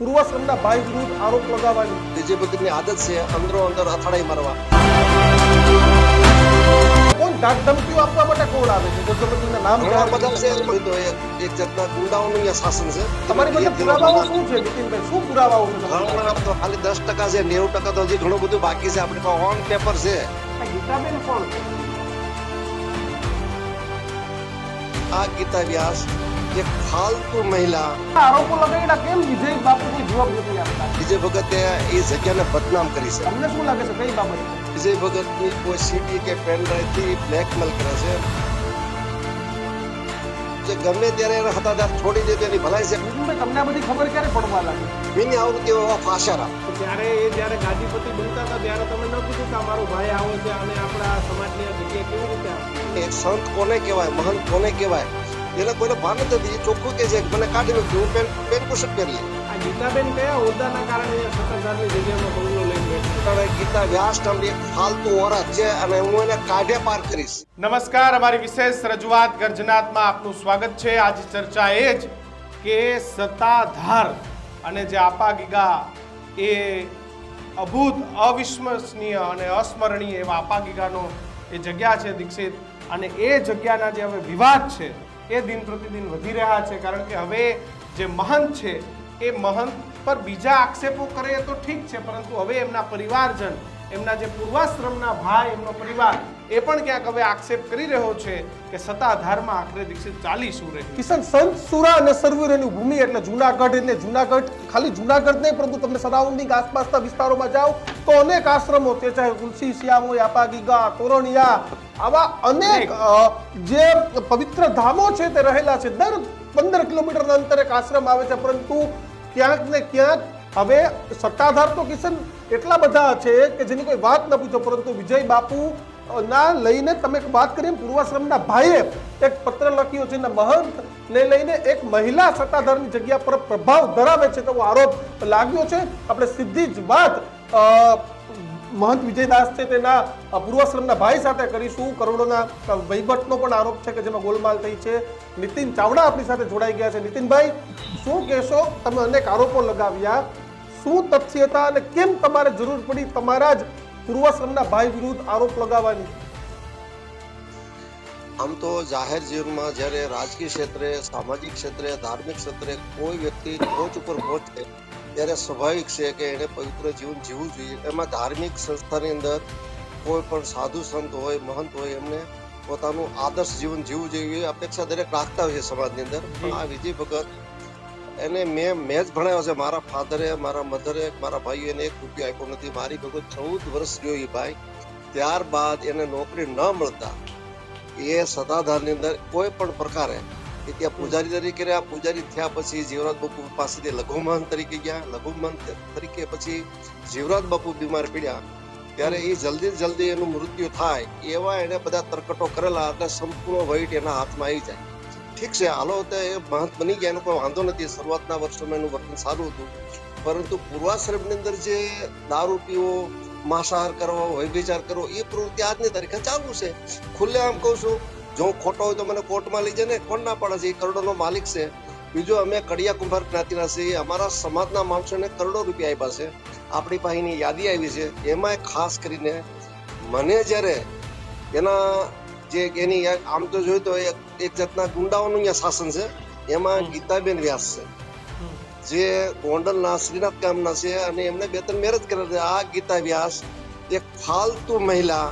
પૂર્વાશ્રમના ભાઈ વિરુદ્ધ આરોપ લગાવવાની બીજે બધી આદત છે અંદરો અંદર અથડાઈ મારવા. કોણ ધમકીઓ આપવા માટે કોણ આવે છે? ગજબજીના નામ ઘણા બધા છે. તો એક જાતના ગુંડાઓનું અહીંયા શાસન છે. તમારી પાસે પુરાવાઓ શું છે નીતિનભાઈ? શું પુરાવાઓ છે તમારી પાસે? તો ખાલી 10% છે, 90% તો હજી ઘણું બધું બાકી છે. આપણી પાસે ઓન પેપર છે. આ ગીતાબેન કોણ છે? આ ગીતા વ્યાસ એક ફાલતુ મહિલા. આરોપો લગાવ્યા કેમ વિજય બાપુની જવાબ નથી આપતા? વિજય ભગતે એ જગ્યાને બદનામ કરી છે. તમને શું લાગે છે કઈ બાબત? વિજય ભગતની કોઈ સીડી કે પેનડ્રાઈવ થી બ્લેકમેલ કરે છે. જે ગમે ત્યારે એને હતાદાર છોડી દે તો એની ભલાઈ છે. નીતિનભાઈ, તમને આ બધી ખબર ક્યારે પડવા લાગી? મીની આવૃત્તિ એવા ફાંસારા. જ્યારે ગાદીપતિ બનતા હતા ત્યારે તમે ન કીધું કે અમારો ભાઈ આવો છે અને આપણા સમાજની આ જગ્યાએ કેવી રીતે આવે? એક સંત કોને કહેવાય, મહંત કોને કહેવાય, એને કોઈને ભાન જ નથી. એ ચોખ્ખું કે છે કે મને કાઢી નાખ્યું, હું પેન પુષક કરી લે. આ ગીતાબેન કયા હોદ્દાના કારણે સત્તાધારની જગ્યામાં બંગલો લઈને બેઠા? ગીતા વ્યાસ નામની એક ફાલતુ ઓરત છે અને હું એને કાઢે પાર કરીશ. નમસ્કાર, અમારી વિશેષ રજૂઆત ગર્જનાથમાં આપનું સ્વાગત છે. આજે ચર્ચા એ જ કે સત્તાધાર અને જે આપા ગીગા એ અભૂત અવિશ્વસનીય અને અસ્મરણીય એવા આપા ગીગાનો એ જગ્યા છે દીક્ષિત, અને એ જગ્યાના જે હવે વિવાદ છે એ દિન પ્રતિદિન વધી રહ્યા છે. કારણ કે હવે જે મહંત છે એ મહંત પર બીજા આક્ષેપો કરે તો ઠીક છે, પરંતુ હવે એમના પરિવારજન, એમના જે પૂર્વાશ્રમના ભાઈ, એમનો પરિવાર એ પણ ક્યાંક હવે આક્ષેપ કરી રહ્યો છે કે સત્તાધારમાં આખરે દીક્ષિત ચાલી શું રહી. કિશન, સંત સુરા અને સરવીરની ભૂમિ એટલે જુનાગઢ. એટલે જુનાગઢ ખાલી જુનાગઢ નહીં, પરંતુ તમે સરાઉન્ડિંગ આસપાસના વિસ્તારોમાં જાઓ તો અનેક આશ્રમો છે, ચાહે તુલસી શ્યામ હોય, આપા ગીગા, તોરણિયા, આવા અનેક જે પવિત્ર ધામો છે તે રહેલા છે. દર 15 કિલોમીટરના અંતરે એક આશ્રમ આવે છે, પરંતુ ક્યાંક ને ક્યાંક હવે સત્તાધાર તો કિશન એટલા બધા છે કે જેની કોઈ વાત ન પૂછો. પરંતુ વિજય બાપુ ના લઈને તમે વાત કરીએ, પૂર્વાશ્રમના ભાઈએ એક પત્ર લખ્યો છે. મહંત ને લઈને એક મહિલા સત્તાધારની જગ્યા પર પ્રભાવ ધરાવે છે તેવો આરોપ લાગ્યો છે. આપણે સીધી જ વાત મહંત વિજયદાસ છે તેના પૂર્વાશ્રમના ભાઈ સાથે કરીશું. કરોડોના વહીવટનો પણ આરોપ છે કે જેમાં ગોલમાલ થઈ છે. નીતિન ચાવડા આપણી સાથે જોડાઈ ગયા છે. નીતિનભાઈ, શું કહેશો? તમે અનેક આરોપો લગાવ્યા, શું તથ્ય હતા અને કેમ તમારે જરૂર પડી તમારા જ પૂર્વાશ્રમના ભાઈ વિરુદ્ધ આરોપ લગાવવાની? આમ તો જાહેર જીવનમાં જ્યારે રાજકીય ક્ષેત્રે, સામાજિક ક્ષેત્રે, ધાર્મિક ક્ષેત્રે કોઈ વ્યક્તિ ટોચ ઉપર પહોંચે ત્યારે સ્વાભાવિક છે કે એને પવિત્ર જીવન જીવવું જોઈએ. એમાં ધાર્મિક સંસ્થાની અંદર કોઈ પણ સાધુ સંત હોય, મહંત હોય, એમને પોતાનું આદર્શ જીવન જીવવું જોઈએ અપેક્ષા દરેક રાખતા હોય છે સમાજની અંદર. પણ આ વિજય ભગત એને મેં જ ભણાવ્યો છે. મારા ફાધરે, મારા મધરે, મારા ભાઈએ એને 1 રૂપિયો આપ્યો નથી. મારી ભગત 14 વર્ષ રહ્યો એ ભાઈ. ત્યારબાદ એને નોકરી ન મળતા એ સત્તાધારની અંદર કોઈ પણ પ્રકારે કે ત્યાં પૂજારી તરીકે રહ્યા. પૂજારી થયા પછી જીવરાજ બાપુ પાસેથી લઘુમહંત તરીકે ગયા. લઘુમહંત તરીકે પછી જીવરાજ બાપુ બીમાર પડ્યા ત્યારે એ જલ્દી એનું મૃત્યુ થાય એવા એને બધા તરકટો કરેલા. એટલે સંપૂર્ણ વહીટ એના હાથમાં આવી જાય. ઠીક છે, હાલો તો એ મહંત બની ગયા, એનો કોઈ વાંધો નથી. શરૂઆતના વર્ષોમાં એનું વર્તન સારું હતું, પરંતુ પૂર્વાશ્રમની અંદર જે દારૂ પીવો, માંસાહાર કરવો, વ્યભિચાર કરવો, એ પ્રવૃત્તિ આજની તારીખે ચાલુ છે. ખુલ્લે આમ કહું છું, જો ખોટો હોય તો મને કોર્ટમાં લઈ જાય ને, કોણ ના પડે છે? એ કરોડોનો માલિક છે. બીજો અમે કડિયા કુંભાર જ્ઞાતિના છીએ. અમારા સમાજના માણસોને કરોડો રૂપિયા આપ્યા છે. આપણી પાસેની યાદી આવી છે. એમાં ખાસ કરીને મને જ્યારે એના જે એની આમ તો જોયું તો એક જાતના ગુંડાઓનું અહીંયા શાસન છે. એમાં ગીતાબેન વ્યાસ છે જે ગોંડલના શ્રીનાથ ગામના છે અને એમને 2-3 મેરેજ કર્યા છે. આ ગીતા વ્યાસ એક ફાલતુ મહિલા,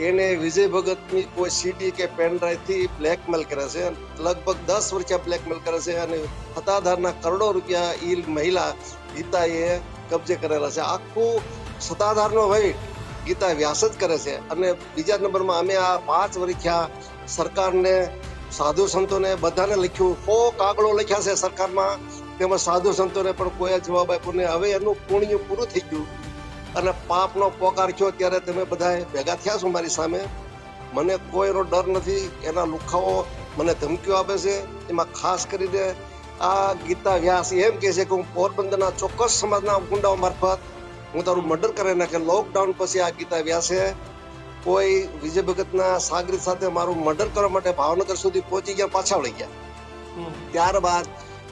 એને વિજય ભગતની કોઈ સીડી કે પેનડ્રાઈવ થી બ્લેકમેલ કરે છે. લગભગ 10 વર્ષથી બ્લેકમેલ કરે છે અને સત્તાધારના કરોડો રૂપિયા એ મહિલા ગીતાએ કબજે કરેલા છે. આખું સત્તાધારનો વહીટ ગીતા વ્યાસ જ કરે છે. અને બીજા નંબરમાં અમે આ 5 વર્ષ થયા સરકારને, સાધુ સંતોને બધાને લખ્યું. 100 કાગળો લખ્યા છે સરકારમાં, તેમાં સાધુ સંતોને પણ કોઈ જવાબ આપ્યો નહીં. હવે એનું પુણ્ય પૂરું થઈ ગયું અને પાપનો પોકાર થયો ત્યારે તમે બધા ભેગા થયા છો મારી સામે. મને કોઈનો ડર નથી. એના લુખાઓ મને ધમકીઓ આપે છે. એમાં ખાસ કરીને આ ગીતા વ્યાસ એમ કહે છે કે હું પોરબંદરના ચોક્કસ સમાજના ગુંડાઓ મારફત હું તારું મર્ડર કરી નાખે. લોકડાઉન પછી આ ગીતા વ્યાસે કોઈ વિજય ભગતના સાગરીત સાથે મારું મર્ડર કરવા માટે ભાવનગર સુધી પહોંચી ગયા, પાછા વળી ગયા. ત્યારબાદ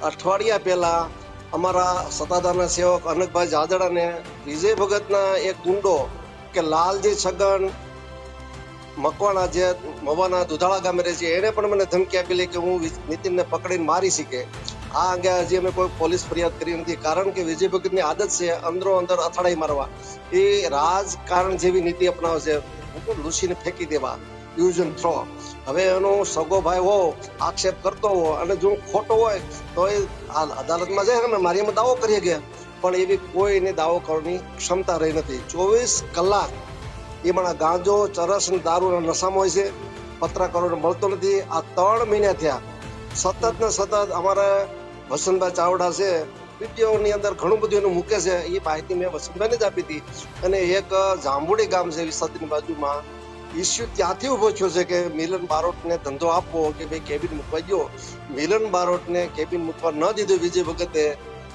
અઠવાડિયા પહેલા અમારા સત્તાધારના સેવક અનકભાઈ જાદડાને વિજય ભગતના એક ગુંડો કે લાલજી છગન મકવાણા જે મવાના દુધાળા ગામે રહે છે એને પણ મને ધમકી આપેલી કે હું નીતિનને પકડીને મારી શકે. આ અંગે હજી અમે કોઈ પોલીસ ફરિયાદ કરી નથી, કારણ કે વિજય ભગતની આદત છે અંદરો અંદર અથડાઈ મારવા. એ રાજકારણ જેવી નીતિ અપનાવે છે, લૂસીને ફેંકી દેવા, યુઝ એન્ડ થ્રો. હવે એનો સગો ભાઈ હો આક્ષેપ કરતો હોય અને જો ખોટો હોય તો એ અદાલતમાં જાય ને મારી એમાં દાવો કરીએ ગયા, પણ એવી કોઈ એને દાવો કરવાની ક્ષમતા રહી નથી. 24 કલાક એમાં ગાંજો, ચરસ અને દારૂના નશામાં હોય છે. પત્રકારોને મળતો નથી. આ 3 મહિના થયા સતત ને સતત. અમારા વસંતભાઈ ચાવડા છે વિડીયોની અંદર ઘણું બધું એનું મૂકે છે. એ માહિતી મેં વસંતભાઈને જ આપી હતી. અને એક જાંબુડી ગામ છે વિસાદની બાજુમાં, ઇસ્યુ ત્યાંથી ઉભો થયો છે કે મિલન બારોટને ધંધો આપવો કે ભાઈ કેબિન મૂકવા ગયો. મિલન બારોટને કેબિન મૂકવા ન દીધું વિજય ભગતે,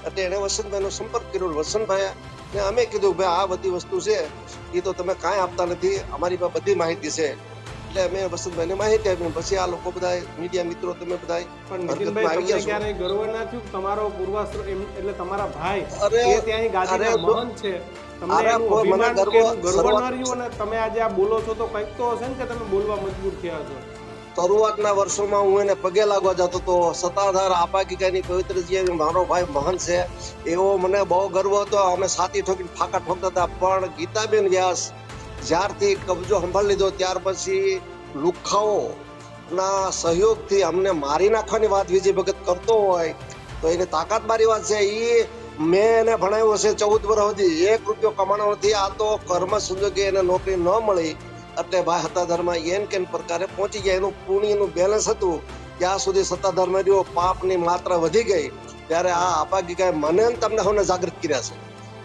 એટલે એણે વસંતભાઈનો સંપર્ક કર્યો. વસંતભાઈ ને અમે કીધું ભાઈ આ બધી વસ્તુ છે એ તો તમે કાંઈ આપતા નથી, અમારી પાસે બધી માહિતી છે. એટલે અમે વસંતભાઈને માહિતી આપી. પછી આ લોકો બધા મીડિયા મિત્રો તમે બધા પણ નીતિનભાઈ તમને ક્યારેય ગર્વ ના થયું તમારો પૂર્વાશ્રમ એટલે તમારા ભાઈ એ ત્યાં ગાદીના મહંત છે, તમને એનું અભિમાન કે ગર્વ ના રહ્યું અને તમે આજે આ બોલો છો તો કંઈક તો હશે ને કે તમે બોલવા મજબૂર થયા છો? શરૂઆતના વર્ષોમાં હું એને પગે લાગવા જતો હતો. સત્તાધાર આપાગીગાની પવિત્રજી મારો ભાઈ મહંત છે એવો મને બહુ ગર્વ હતો. અમે સાથી ઠોકીને ફાકા ઠોકતા હતા. પણ ગીતાબેન વ્યાસ જ્યારથી કબજો સંભાળી લીધો ત્યાર પછી લુખાઓ ના સહયોગથી અમને મારી નાખવાની વાત વિજય ભગત કરતો હોય તો એને તાકાત મારી વાત છે. એ મેં એને ભણાવ્યો છે 14 વર્ષ સુધી, 1 રૂપિયો કમાણો નથી. આ તો કર્મ સંજોગે એને નોકરી ન મળી એટલે ભાઈ સત્તાધારમાં એન કેન પ્રકારે પહોંચી ગયા. એનું પુણ્યનું બેલેન્સ હતું ત્યાં સુધી સત્તાધારમાં રહ્યો. પાપની માત્રા વધી ગઈ ત્યારે આ આપાગીકાએ મને તમને સૌને જાગૃત કર્યા છે.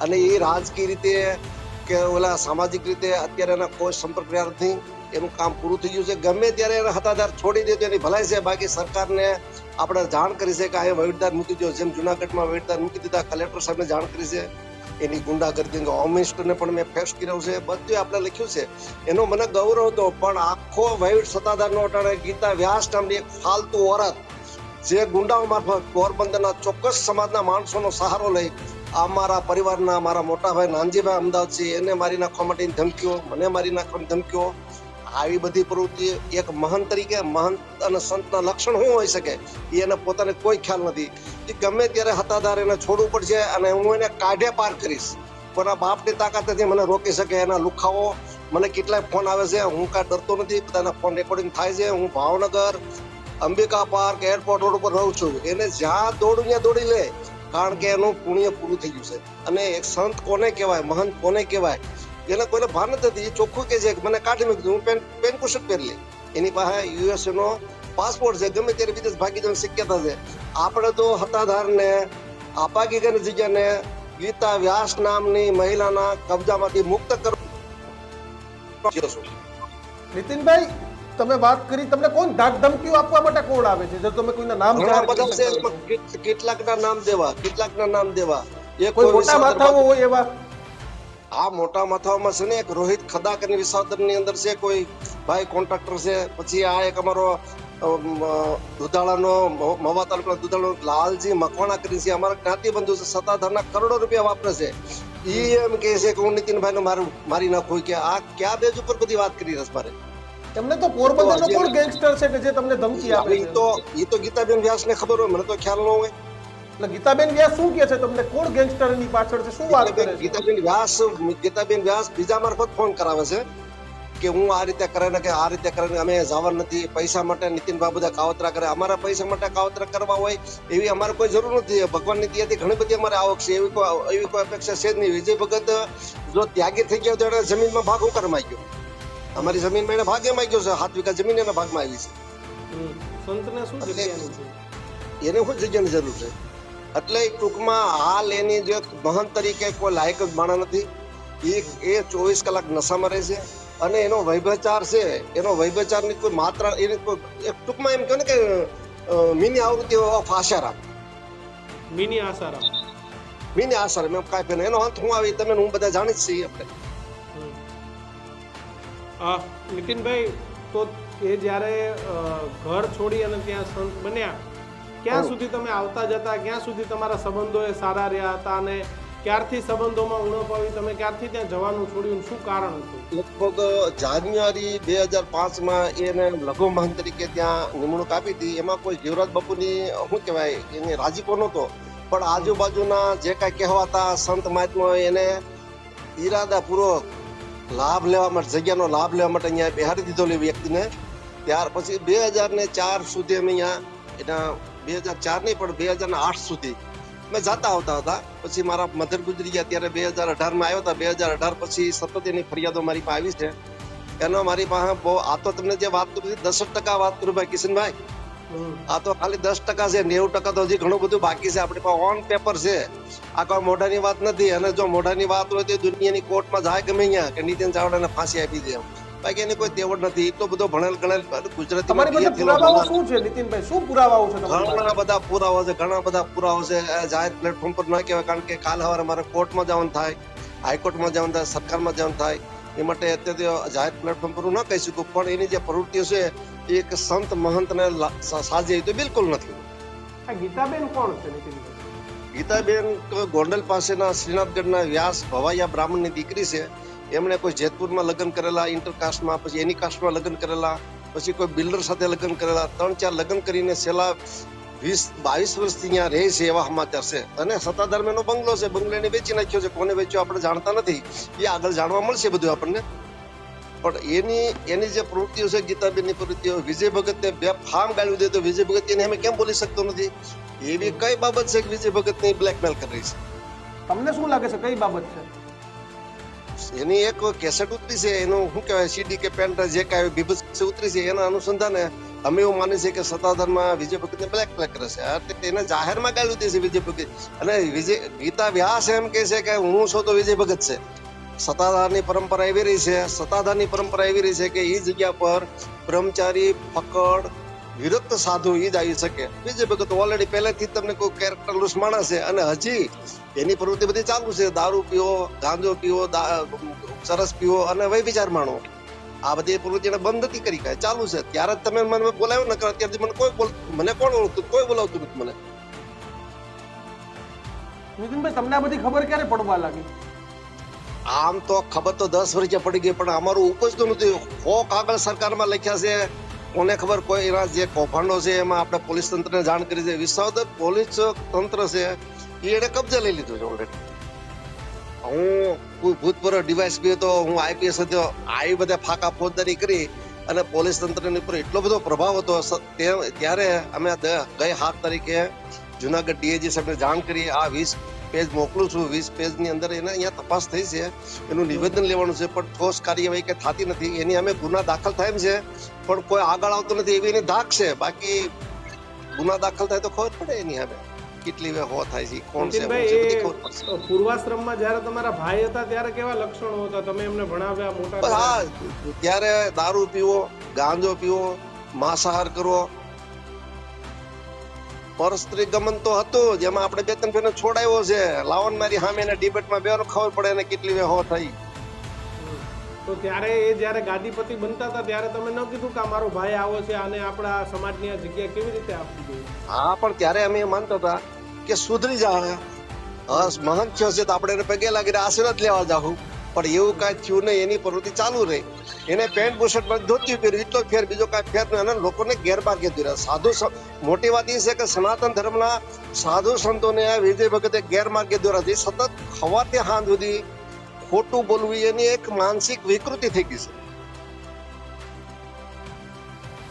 અને એ રાજકીય રીતે કે ઓલા સામાજિક રીતે અત્યારે એના કોઈ સંપર્ક રહ્યા નથી. એનું કામ પૂરું થઈ ગયું છે. ગમે ત્યારે એને સત્તાધાર છોડી દે તો એની ભલાઈ છે. બાકી સરકારને આપણે જાણ કરી છે કે આ વહીવટદાર મૂકી દો, જેમ જુનાગઢમાં વહીવટદાર મૂકી દીધા. કલેક્ટર સાહેબને જાણ કરી છે. એની ગુંડાગર્દી હોમ મિનિસ્ટરને પણ મેં ફેસ કર્યો છે. બધું આપણે લખ્યું છે. એનો મને ગૌરવ હતો. પણ આખો વહીવટ સત્તાધારનો અટાણે ગીતા વ્યાસ નામની એક ફાલતુ ઓરત જે ગુંડાઓ મારફત પોરબંદરના ચોક્કસ સમાજના માણસોનો સહારો લઈ અમારા પરિવારના મારા મોટા ભાઈ નાનજીભાઈ અમદાવાદ છે એને મારી નાખવા માટેની ધમકીઓ, મને મારી નાખવાની ધમકીઓ, આવી બધી પ્રવૃત્તિ એક મહંત તરીકે મહંત અને સંતના લક્ષણ શું હોઈ શકે એને પોતાને કોઈ ખ્યાલ નથી. એ ગમે ત્યારે સત્તાધાર એને છોડવું પડશે અને હું એને કાઢે પાર કરીશ. કોના બાપની તાકાત નથી મને રોકી શકે. એના લુખાઓ મને કેટલાય ફોન આવે છે. હું કાંઈ ડરતો નથી. બધાના ફોન રેકોર્ડિંગ થાય છે. હું Bhavnagar Ambika park airport road ઉપર રહું છું. એને જ્યાં દોડું ત્યાં દોડી લે, કારણ કે એનું પુણ્ય પૂરું થઈ ગયું છે. અને એક સંત કોને કહેવાય, મહંત કોને કહેવાય એને કોઈને ભાન નથી. એ ચોખ્ખું કે છે મને કાઢી મૂકી હું પેન કુશટ પહેરી લે. એની પાસે યુએસએ નો પાસપોર્ટ છે. ગમે ત્યારે વિદેશ ભાગી જવાની શક્યતા છે. આપણે તો સત્તાધારને આપાગીગાની જગ્યાને ગીતા વ્યાસ નામની મહિલાના કબજામાંથી મુક્ત કરવા. નીતિનભાઈ તમે વાત કરી, તમને કોણ ધાક ધમકીઓ આપવા માટે કોણ આવે છે? જો તમે કોઈના નામ જાહેર કરી શકો છો. કેટલાકના નામ દેવા, કેટલાકના નામ દેવા. કોઈ મોટા માથાઓ હોય એવા? આ મોટા માથાઓમાં છે ને એક રોહિત ખદાકરની વિસાવદરની અંદર છે કોઈ ભાઈ કોન્ટ્રાક્ટર છે. પછી આ એક અમારો દુધાળાનો મવા તાલુકાનો દુધાળાનો લાલજી મકવાણા કરી છે, અમારા જ્ઞાતિ બંધુ છે. સત્તાધારના કરોડો રૂપિયા વાપરે છે. એ એમ કહે છે કે હું નીતિનભાઈને મારી નાખું. કે આ ક્યાં બેજ ઉપર બધી વાત કરી રસ મારે? એમને તો પોરબંદરનો કોણ ગેંગસ્ટર છે કે જે તમને ધમકી આપે છે? એ તો ગીતાબેન વ્યાસને ખબર હોય, મને તો ખ્યાલ ન હોય. એટલે ગીતાબેન વ્યાસ શું કહે છે તમને? કોણ ગેંગસ્ટરની પાછળ છે? શું વાત કરે છે? ગીતાબેન વ્યાસ બીજા મારફત ફોન કરાવે છે કે હું આ રીતે કરે ને કે આ રીતે કરે ને અમે જવા નથી. પૈસા માટે નીતિનભાઈ બધા કાવતરા કરે. અમારા પૈસા માટે કાવતરા કરવા હોય એવી અમારે કોઈ જરૂર નથી. ભગવાનની દયાથી ઘણી બધી અમારે આવક છે. એવી કોઈ અપેક્ષા છે જ નહીં. વિજય ભગત જો ત્યાગી થઈ ગયો તો એને જમીનમાં ભાગ હું કરવા માંગ્યો. અમારી જમીનમાં એને ભાગે માંગ્યો છે. 7 વીઘા જમીન એના ભાગમાં આવી છે. સંતને શું જગ્યાની છે? એને શું જગ્યાની જરૂર છે? એટલે ટૂંકમાં હાલ એની જે મહંત તરીકે કોઈ લાયક જ માણા નથી. એ 24 કલાક નશામાં રહે છે. અને એનો વૈભચાર છે, એનો વૈભચારની કોઈ માત્રા એની કોઈ ટૂંકમાં એમ કહે ને કે મિની આવૃત્તિ of Asharam. Mini Asaram. Mini Asharam એમ કાંઈ એનો અંત હું આવી તમે હું બધા જાણી જ છીએ આપણે. નીતિનભાઈ, તો એ જ્યારે ઘર છોડી અને ત્યાં સંત બન્યા ક્યાં સુધી તમે આવતા જતા, ક્યાં સુધી તમારા સંબંધો એ સારા રહ્યા હતા અને ક્યારથી સંબંધોમાં ઉણપ આવી, તમે ક્યારથી ત્યાં જવાનું છોડ્યું, શું કારણ હતું? લગભગ જાન્યુઆરી 2005માં એને લઘુ મહંત તરીકે ત્યાં નિમણૂક આપી હતી. એમાં કોઈ જીવરાજ બાપુની શું કહેવાય એને રાજીપો નહોતો, પણ આજુબાજુના જે કાંઈ કહેવાતા સંત મહાત્માઓ એને ઈરાદાપૂર્વક લાભ લેવા માટે, જગ્યાનો લાભ લેવા માટે અહીંયા બેહાડી દીધો એ વ્યક્તિને. ત્યાર પછી 2004 સુધી અમે અહીંયા એના 2004 નહીં પણ 2008 સુધી મેં જાતા આવતા હતા. પછી મારા મધર ગુજરી ગયા ત્યારે 2018માં આવ્યો હતા. 2018 પછી સતત એની ફરિયાદો મારી પાસે આવી છે. એનો મારી પાસે બહુ, આ તો તમને જે વાત કરી 10% વાત કરું ભાઈ કિશનભાઈ, આ તો ખાલી 10% છે. 90% તો હજી ઘણું બધું બાકી છે. આપણી પાસે ઓન પેપર છે. આ કોઈ મોઢાની વાત નથી. અને જો મોઢાની વાત હોય તો દુનિયાની કોર્ટમાં જાય ગમે અહીંયા કે નીતિન ચાવડાને ફાંસી આપી દે, બાકી એની કોઈ તેવડ નથી. એટલો બધો ભણેલ ગણેલ ગુજરાતીમાં પુરાવાઓ શું છે નીતિનભાઈ, શું પુરાવાઓ છે? ઘણા બધા પુરાવા છે, ઘણા બધા પુરાવા છે. જાહેર પ્લેટફોર્મ પર ન કહેવાય, કારણ કે કાલ સવારે મારે કોર્ટમાં જવાનું થાય, હાઈકોર્ટમાં જવાનું થાય, સરકારમાં જવાનું થાય. એ માટે અત્યારે જાહેર પ્લેટફોર્મ પર હું ન કહી શકું, પણ એની જે પ્રવૃત્તિઓ છે એ એક સંત મહંતને સાજે તો બિલકુલ નથી. આ ગીતાબેન કોણ છે નીતિનભાઈ? ગીતાબેન ગોંડલ પાસેના શ્રીનાથગઢના વ્યાસ ભવાયા બ્રાહ્મણની દીકરી છે. એમણે કોઈ જેતપુરમાં લગ્ન કરેલા ઇન્ટરકાસ્ટમાં, પછી એની કાસ્ટમાં લગ્ન કરેલા, પછી કોઈ બિલ્ડર સાથે લગ્ન કરેલા, 3-4 લગ્ન કરીને છેલ્લા 20-22 વર્ષથી અહીંયા રહે છે એવા સમાચાર છે. અને સત્તાધારનો બંગલો છે, બંગલો એને વેચી નાખ્યો છે. કોને વેચ્યો આપણે જાણતા નથી, એ આગળ જાણવા મળશે બધું આપણને. પણ એની જે પ્રવૃત્તિઓ છે, ગીતાબેનની પ્રવૃત્તિઓ, વિજય ભગતને બેફામ ગાળ્યું દે તો વિજય ભગત એને અમે કેમ બોલી શકતો નથી? એવી કઈ બાબત છે કે વિજય ભગતને બ્લેકમેલ કરી રહી છે? તમને શું લાગે છે કઈ બાબત છે? એની એક કેસેટ ઉતરી છે, એનું શું કહેવાય સીડી કે પેન્ટ જે કાંઈ બીભત્સ ઉતરી છે, એના અનુસંધાને અમે એવું માની છે કે સત્તાધારમાં વિજય ભગતને બ્લેકમેલ કરે છે. એને જાહેરમાં ગાળ્યું દે છે વિજય ભગત. અને ગીતા વ્યાસ એમ કે છે કે હું છું તો વિજય ભગત છે. સત્તાધારની પરંપરા એવી રહી છે, સત્તાધારની પરંપરા એવી રહી છે કે એ જગ્યા પર બ્રહ્મચારી, ફકડ, વિરક્ત સાધુ એ જ આવી શકે. વિજય ભગત ઓલરેડી પહેલેથી જ તમને કોઈ કેરેક્ટરલેસ માણસ છે. અને હજી એની પ્રવૃત્તિ બધી ચાલુ છે. દારૂ પીવો, ગાંજો પીવો, સરસ પીવો અને વૈવિચાર માણો, આ બધી પ્રવૃત્તિ એને બંધ નથી કરી, કાંઈ ચાલુ છે. ત્યારે જ તમે મને બોલાવ્યો ને, અત્યારથી મને મને કોણ ઓળખતું? કોઈ બોલાવતું નથી મને. નીતિનભાઈ તમને આ બધી ખબર ક્યારે પડવા લાગી? આમ તો ખબર તો 10 વર્ષે પડી ગઈ, પણ અમારું ઉપજતું નથી. કાગળ સરકારમાં લખ્યા છે, કોને ખબર. કોઈ એના જે કૌભાંડો છે એમાં આપણે પોલીસ તંત્રને જાણ કરી છે. વિસાવદર પોલીસ તંત્ર છે એને કબજે લઈ લીધું છે ઓલરેડી. હું કોઈ ભૂતપૂર્વ ડીવાયએસપી હતો, હું આઈપીએસ હતો, આવી બધા ફાકા ફોજદારી કરી અને પોલીસ તંત્રની ઉપર એટલો બધો પ્રભાવ હતો. ત્યારે અમે ગઈ 7 તારીખે જુનાગઢ ડીએજી સાહેબને જાણ કરી. આ 20 પેજ મોકલું છું. 20 પેજની અંદર એને અહીંયા તપાસ થઈ છે, એનું નિવેદન લેવાનું છે, પણ ઠોસ કાર્યવાહી કે થતી નથી. એની અમે ગુના દાખલ થાય છે, પણ કોઈ આગળ આવતું નથી એવી એની ધાક છે. બાકી ગુના દાખલ થાય તો ખબર પડે એની હવે કેટલી વે હો થાય છે, કોણ છે, બધી ખબર પડશે. પૂર્વાશ્રમમાં જ્યારે તમારા ભાઈ હતા ત્યારે કેવા લક્ષણો હતા? તમે એમને ભણાવ્યા, મોટા? હા, ત્યારે દારૂ પીવો, ગાંજો પીવો, માંસાહાર કરવો, પરસ્ત્રી ગમન તો હતું, જેમાં આપણે 2-3 ફેરને છોડાયો છે. લાવણ મારી સામે ડિબેટમાં બેનો ખબર પડે એને કેટલી વે હો થઈ. તો ત્યારે એ જ્યારે ગાદીપતિ બનતા હતા ત્યારે તમે ન કીધું કે મારો ભાઈ આવો છે, આને આપણા સમાજની આ જગ્યા કેવી રીતે આપવી જોઈએ? હા, પણ ત્યારે અમે માનતા હતા કે સુધરી જાય, મહંત થયો છે તો આપણે એને પગે લાગીને આશીર્વાદ લેવા જાઉં. પણ એવું કાંઈ થયું નહીં. એની પ્રવૃત્તિ ચાલુ રહી. એને પેન્ટ બુશર્ટમાં ધોતી પહેર્યું, એટલો ફેર, બીજો કાંઈ ફેર નહીં. અને લોકોને ગેરમાર્ગે દોર્યા. સાધુ, મોટી વાત એ છે કે સનાતન ધર્મના સાધુ સંતોને વિજય ભગતે ગેરમાર્ગે દોર્યા છે. સતત સવારથી સાંજ સુધી ખોટું બોલવું એની એક માનસિક વિકૃતિ થઈ ગઈ છે.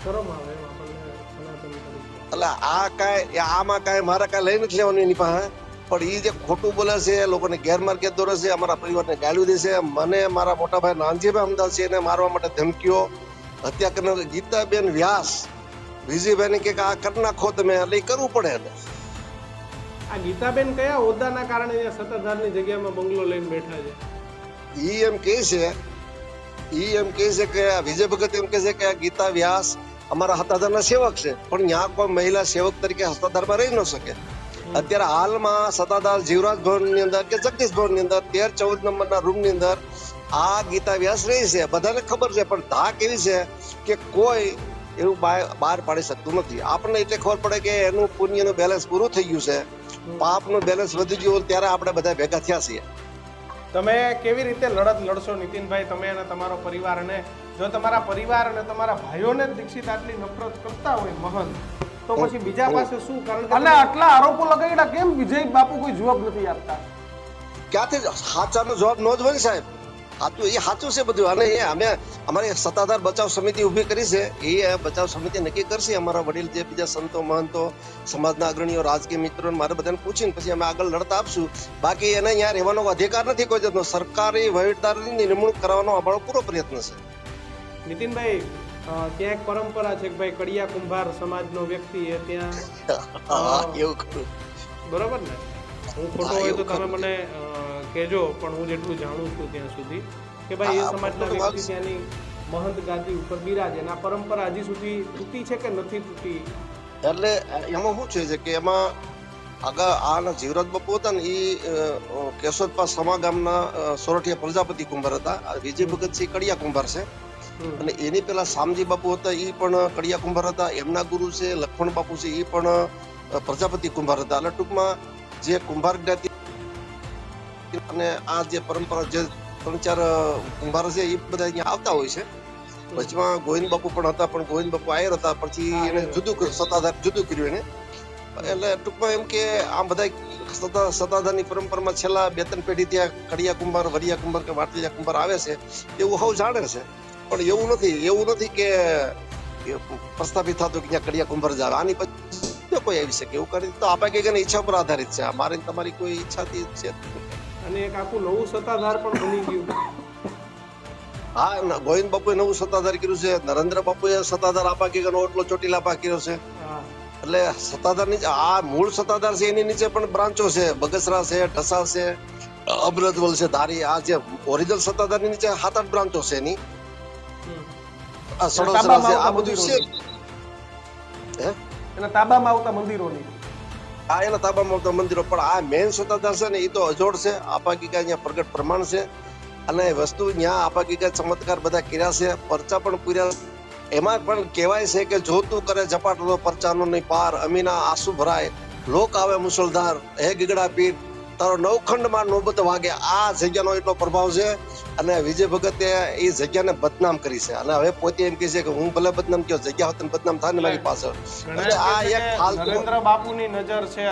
શરમ આવે એમ આપણને સનાતન તરીકે. એટલે આ કાંઈ આમાં કાંઈ મારે કાંઈ લઈ નથી લેવાનું એની પાસે. પણ એ જે ખોટું બોલે છે, લોકોને ગેરમાર્ગે દોરે છે, અમારા પરિવારને ગાળ્યું દે છે. મને મારા મોટા ભાઈ નાનજીભાઈ અમદાવાદ છે એને મારવા માટે ધમકીઓ, હત્યા કરનાર ગીતાબેન વ્યાસ વિજયભાઈને કે આ કરી નાખો તમે, એટલે એ કરવું પડે એને. આ ગીતાબેન કયા હોદ્દાના કારણે અહીંયા સત્તાધારની જગ્યામાં બંગલો લઈને બેઠા છે? ઈ એમ કહે છે કે વિજય ભગત એમ કહે છે કે ગીતા વ્યાસ અમારા સત્તાધારના સેવક છે, પણ ત્યાં કોઈ મહિલા સેવક તરીકે સત્તાધારમાં રહી ન શકે. અત્યારે હાલમાં સત્તાધાર જીવરાજ ભવન ની અંદર કે જગદીશ ભવન ની અંદર 13-14 નંબરના રૂમ ની અંદર આ ગીતા વ્યાસ રહી છે. બધાને ખબર છે, પણ ધાક એવી છે કે કોઈ એવું બહાર પાડી શકતું નથી. આપણને એટલે ખબર પડે કે એનું પુણ્યનું બેલેન્સ પૂરું થઈ ગયું છે, પાપનું બેલેન્સ વધી ગયું, ત્યારે આપણે બધા ભેગા થયા છીએ. તમે કેવી રીતે લડત લડશો નીતિનભાઈ, તમે અને તમારો પરિવાર? અને જો તમારા પરિવાર અને તમારા ભાઈઓને જ દીક્ષિત આટલી નફરત કરતા હોય મહંત, તો પછી બીજા પાસે શું? કારણ કે અને આટલા આરોપો લગાડ્યા, કેમ વિજય બાપુ કોઈ જવાબ નથી આપતા? ક્યાંથી સાચાનો જવાબ ન જ હોય ને સાહેબ? સાચું એ સાચું છે બધું. અને એ અમે અમારી સત્તાધાર બચાવ સમિતિ ઊભી કરી છે, એ બચાવ સમિતિ નક્કી કરશે. અમારા વડીલ જે બીજા સંતો મહંતો, સમાજના અગ્રણીઓ, રાજકીય મિત્રો મારે બધાને પૂછીને પછી અમે આગળ લડતા આપશું. બાકી એને અહીંયા રહેવાનો અધિકાર નથી કોઈ જાતનો. સરકારી વહીવટદારની નિમણૂક કરવાનો અમારો પૂરો પ્રયત્ન છે. નીતિનભાઈ, ત્યાં એક પરંપરા છે કે ભાઈ કડિયા કુંભાર સમાજનો વ્યક્તિ એ ત્યાં એવું ખરું. બરોબર ને? હું ખોટો હોય તો તમે મને કહેજો, પણ હું જેટલું જાણું છું ત્યાં સુધી કે ભાઈ એ સમાજના વ્યક્તિ ત્યાંની મહંત ગાદી ઉપર બિરાજે. અને આ પરંપરા હજી સુધી તૂટી છે કે નથી તૂટી? એટલે એમાં શું છે કે એમાં આગળ આના જીવરાજ બાપુ હતા ને, એ કેશોદપા સમા ગામના સોરઠિયા પ્રજાપતિ કુંભાર હતા. વિજય ભગતસિંહ કડિયા કુંભાર છે. અને એની પેલા શામજી બાપુ હતા, એ પણ કડિયા કુંભાર હતા. એમના ગુરુ છે લક્ષ્મણ બાપુ છે, એ પણ પ્રજાપતિ કુંભાર હતા. એટલે ટૂંકમાં જે કુંભાર જ્ઞાતિ અને આ જે પરંપરા જે 3-4 કુંભાર છે એ બધા અહીંયા આવતા હોય છે. વચમાં ગોવિંદ બાપુ પણ હતા, પણ ગોવિંદ બાપુ આયર હતા, પછી એને જુદું સત્તાધાર જુદું કર્યું એને. એટલે ટૂંકમાં એમ કે આમ બધા સત્તાધારની પરંપરામાં છેલ્લા 2-3 પેઢી ત્યાં કડિયા કુંભાર, વરિયા કુંભાર કે વાટલિયા કુંભાર આવે છે, એવું સૌ જાણે છે. પણ એવું નથી કે પ્રસ્થાપિત થતું કે ત્યાં કડિયા કુંભાર જ આવે. આની પછી કોઈ આવી શકે એવું કરી તો આપણે કઈ ઈચ્છા પર આધારિત છે. મારી તમારી કોઈ ઈચ્છાથી છે. અને એક આખું નવું સત્તાધાર પણ બની ગયું. હા, ગોવિંદ બાપુએ નવું સત્તાધાર કર્યું છે. નરેન્દ્ર બાપુએ સત્તાધાર આપા કે ઓટલો ચોટીલા આપા કર્યો છે. એટલે સત્તાધાર નીચે આ મૂળ સત્તાધાર છે, એની નીચે પણ બ્રાન્ચો છે. બગસરા છે, ઢસા છે, અમૃતવલ છે, ધારી. આ જે ઓરિજિનલ સત્તાધારની નીચે 7-8 બ્રાન્ચો છે એની. આ સડોસરા છે, આ બધું છે. એના તાબામાં આવતા મંદિરોની, આ એના તાબામાં આવતા મંદિરો. પણ આ મેઇન સત્તાધાર છે ને, એ તો અજોડ છે. આપા ગીગા અહીંયા પ્રગટ પ્રમાણ છે. અને વસ્તુ ત્યાં આપા ગીગા ચમત્કાર બધા કર્યા છે, પરચા પણ પૂર્યા. એમાં પણ કહેવાય છે કે જોતું કરે ઝપાટો પરચાનો નહીં પાર, અમીના આંસુ ભરાય, લોક આવે મુસળધાર, હે ગીગડા પીર તારો નવખંડમાં નોબત વાગે. આ જગ્યાનો એટલો પ્રભાવ છે. અને વિજય ભગતે એ જગ્યાને બદનામ કરી છે. અને હવે પોતે એમ કહે છે કે હું ભલે બદનામ કયો, જગ્યા હોત બદનામ થાય ને મારી પાછળ. એટલે આ એક નરેન્દ્ર બાપુની નજર છે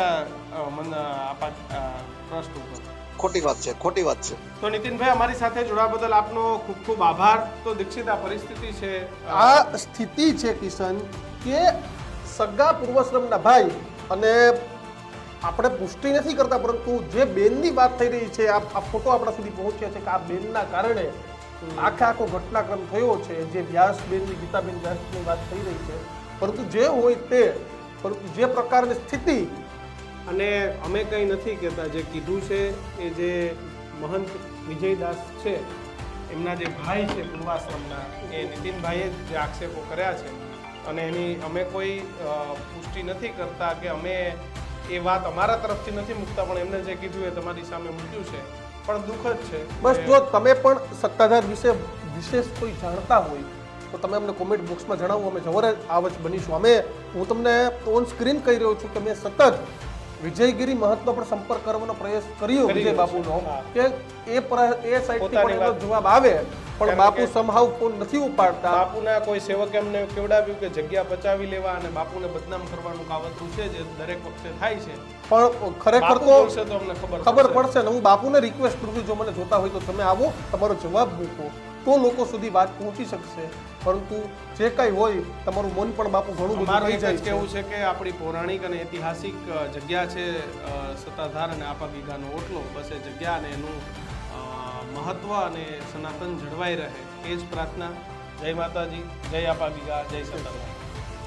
ટ્રસ્ટ ઉપર. ખોટી વાત છે. તો નીતિનભાઈ, અમારી સાથે જોડાવા બદલ આપનો ખૂબ ખૂબ આભાર. તો દીક્ષિત, આ પરિસ્થિતિ છે, આ સ્થિતિ છે કિશન, કે સગા પૂર્વશ્રમના ભાઈ, અને આપણે પુષ્ટિ નથી કરતા, પરંતુ જે બેનની વાત થઈ રહી છે, આ ફોટો આપણા સુધી પહોંચ્યા છે કે આ બેનના કારણે આખો ઘટનાક્રમ થયો છે. જે વ્યાસબેનની, ગીતાબેન વ્યાસની વાત થઈ રહી છે. પરંતુ જે હોય તે, પરંતુ જે પ્રકારની સ્થિતિ, અને અમે કંઈ નથી કહેતા, જે કીધું છે એ જે મહંત વિજયદાસ છે, એમના જે ભાઈ છે પૂર્વાશ્રમના, એ નીતિનભાઈએ જે આક્ષેપો કર્યા છે, અને એની અમે કોઈ પુષ્ટિ નથી કરતા કે અમે એ વાત અમારા તરફથી નથી મૂકતા, પણ એમને જે કીધું એ તમારી સામે મૂક્યું છે. પણ દુઃખદ છે. બસ જો તમે પણ સત્તાધાર વિશે વિશેષ કોઈ જાણતા હોય તો તમે અમને કોમેન્ટ બોક્સમાં જણાવો. અમે જવર આવજ બનીશું. હું તમને ઓન સ્ક્રીન કહી રહ્યો છું કે મેં સતત વિજયગીરી મહંતનો પણ સંપર્ક કરવાનો પ્રયાસ કર્યો વિજય બાપુનો, કે એ સાઈડથી પણ એનો જવાબ આવે, પણ બાપુ સમહાવ ફોન નથી ઉપાડતા. બાપુના કોઈ સેવકે અમને કેવડાવ્યું કે જગ્યા બચાવી લેવા અને બાપુને બદનામ કરવાનું કાવતરું છે, જે દરેક વખતે થાય છે. પણ ખરેખર તો અમને ખબર પડશે ને. હું બાપુને રિક્વેસ્ટ કરું છું, જો મને જોતા હોય તો તમે આવો, તમારો જવાબ મૂકો, તો લોકો સુધી વાત પહોંચી શકશે. પરંતુ જે કંઈ હોય, તમારું મન પણ બાપુ ઘણું બધું થઈ જાય છે. કેવું છે કે આપણી પૌરાણિક અને ઐતિહાસિક જગ્યા છે સત્તાધાર અને આપા ગીગાનો ઓટલો. બસ એ જગ્યા અને એનું મહત્વ અને સનાતન જળવાઈ રહે, એ જ પ્રાર્થના. જય માતાજી, જય આપા ગીગા, જય સત્તાધાર.